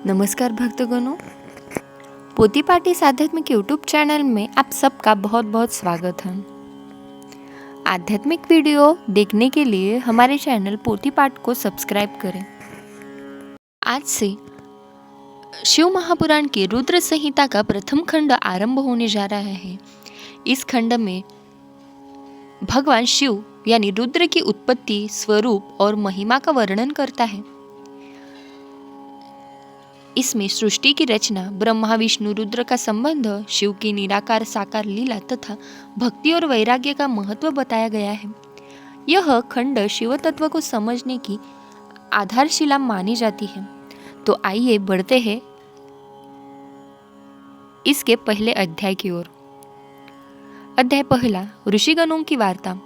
नमस्कार भक्तगणों, पोथी पाठ इस आध्यात्मिक यूट्यूब चैनल में आप सबका बहुत बहुत स्वागत है। आध्यात्मिक वीडियो देखने के लिए हमारे चैनल पोथी पाठ को सब्सक्राइब करें। आज से शिव महापुराण की रुद्र संहिता का प्रथम खंड आरंभ होने जा रहा है। इस खंड में भगवान शिव यानी रुद्र की उत्पत्ति, स्वरूप और महिमा का वर्णन करता है। इसमें सृष्टि की रचना, ब्रह्मा विष्णु रुद्र का संबंध, शिव की निराकार साकार लीला तथा भक्ति और वैराग्य का महत्व बताया गया है। यह खंड शिव तत्व को समझने की आधारशिला मानी जाती है। तो आइए बढ़ते हैं इसके पहले अध्याय की ओर। अध्याय पहला, ऋषिगणों की वार्ता।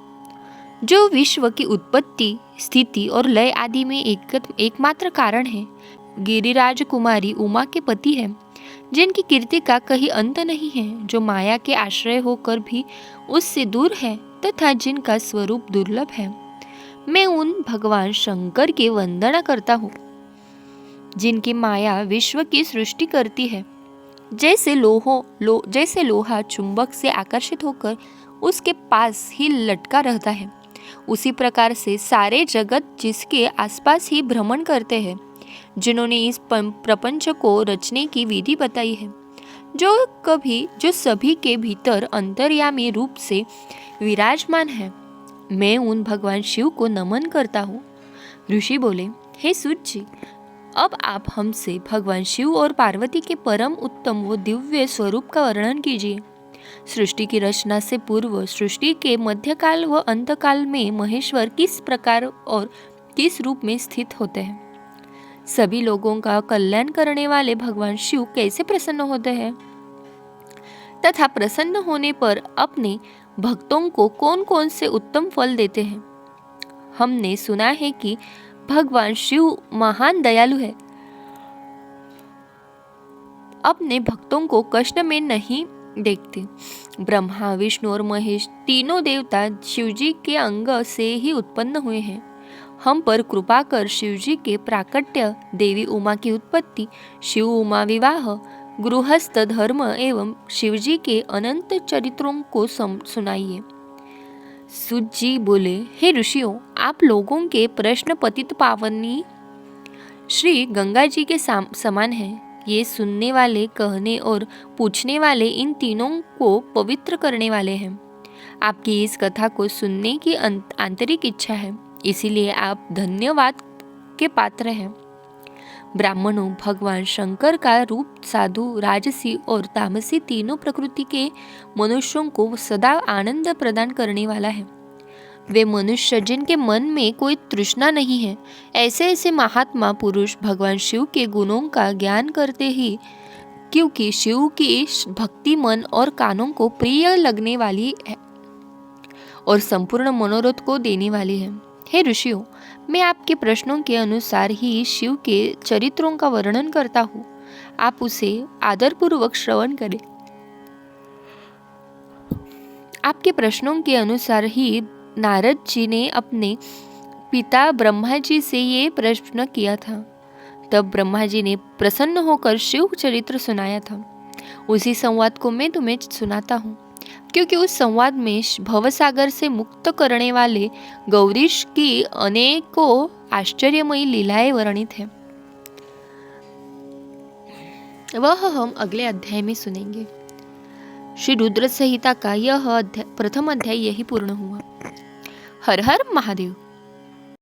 जो विश्व की उत्पत्ति, स्थिति और लय आदि में एकमात्र कारण है, गिरिराज कुमारी उमा के पति हैं, जिनकी कीर्ति का कहीं अंत नहीं है, जो माया के आश्रय होकर भी उससे दूर है तथा जिनका स्वरूप दुर्लभ है। मैं उन भगवान शंकर की वंदना करता हूँ, जिनकी माया विश्व की सृष्टि करती है। जैसे लोहा चुंबक से आकर्षित होकर उसके पास ही लटका रहता है, उसी प्रकार से सारे जगत जिसके आसपास ही भ्रमण करते हैं, जिन्होंने इस प्रपंच को रचने की विधि बताई है, जो सभी के भीतर अंतर्यामी रूप से विराजमान है। मैं उन भगवान शिव को नमन करता हूँ। ऋषि बोले, हे सूत जी, अब आप हमसे भगवान शिव और पार्वती के परम उत्तम व दिव्य स्वरूप का वर्णन कीजिए। सृष्टि की रचना से पूर्व, सृष्टि के मध्यकाल व अंतकाल में महेश्वर किस प्रकार और किस रूप में स्थित होते हैं? सभी लोगों का कल्याण करने वाले भगवान शिव कैसे प्रसन्न होते हैं तथा प्रसन्न होने पर अपने भक्तों को कौन कौन से उत्तम फल देते हैं? हमने सुना है कि भगवान शिव महान दयालु है, अपने भक्तों को कष्ट में नहीं देखते। ब्रह्मा, विष्णु और महेश तीनों देवता शिवजी के अंग से ही उत्पन्न हुए हैं। हम पर कृपा कर शिवजी के प्राकट्य, देवी उमा की उत्पत्ति, शिव उमा विवाह, गृहस्थ धर्म एवं शिवजी के अनंत चरित्रों को सुनाइए। सूत जी बोले, हे ऋषियों, आप लोगों के प्रश्न पतित पावनी श्री गंगा जी के समान है। ये सुनने वाले, कहने और पूछने वाले इन तीनों को पवित्र करने वाले हैं। आपकी इस कथा को सुनने की आंतरिक इच्छा है, इसीलिए आप धन्यवाद के पात्र हैं। ब्राह्मणों, भगवान शंकर का रूप साधु, राजसी और तामसी तीनों प्रकृति के मनुष्यों को सदा आनंद प्रदान करने वाला है। वे मनुष्य जिनके मन में कोई तृष्णा नहीं है, ऐसे महात्मा पुरुष भगवान शिव के गुणों का ज्ञान करते ही, क्योंकि शिव की भक्ति मन और कानों को प्रिय लगने वाली है और संपूर्ण मनोरथ को देने वाली है। हे ऋषियों, मैं आपके प्रश्नों के अनुसार ही शिव के चरित्रों का वर्णन करता हूँ। आप उसे आदरपूर्वक श्रवण करें। आपके प्रश्नों के अनुसार ही नारद जी ने अपने पिता ब्रह्मा जी से ये प्रश्न किया था। तब ब्रह्मा जी ने प्रसन्न होकर शिव चरित्र सुनाया था। उसी संवाद को मैं तुम्हें सुनाता हूँ, क्योंकि उस संवाद में भवसागर से मुक्त करने वाले गौरीश की अनेकों आश्चर्यमयी लीलाएं वर्णित हैं। वह हम अगले अध्याय में सुनेंगे। श्री रुद्र संहिता का यह प्रथम अध्याय यही पूर्ण हुआ। हर हर महादेव।